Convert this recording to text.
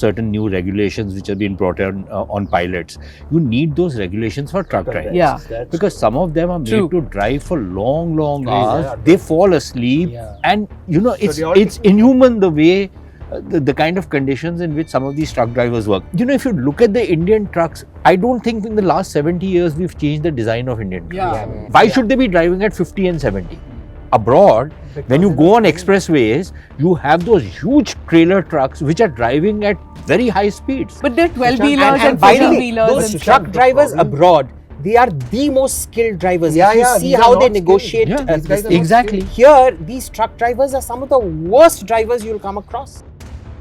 certain new regulations which have been brought on pilots. You need those regulations for truck drivers. Yeah. Because some of them are made True. to drive for long hours. They fall asleep, and it's inhuman the way the kind of conditions in which some of these truck drivers work. If you look at the Indian trucks, I don't think in the last 70 years we've changed the design of Indian trucks. Why should they be driving at 50 and 70? Abroad, when you go on expressways, you have those huge trailer trucks which are driving at very high speeds. But they're 12-wheelers and by the way, 14-wheelers. those truck drivers abroad, they are the most skilled drivers. If you see how they negotiate. Exactly. Here, these truck drivers are some of the worst drivers you'll come across.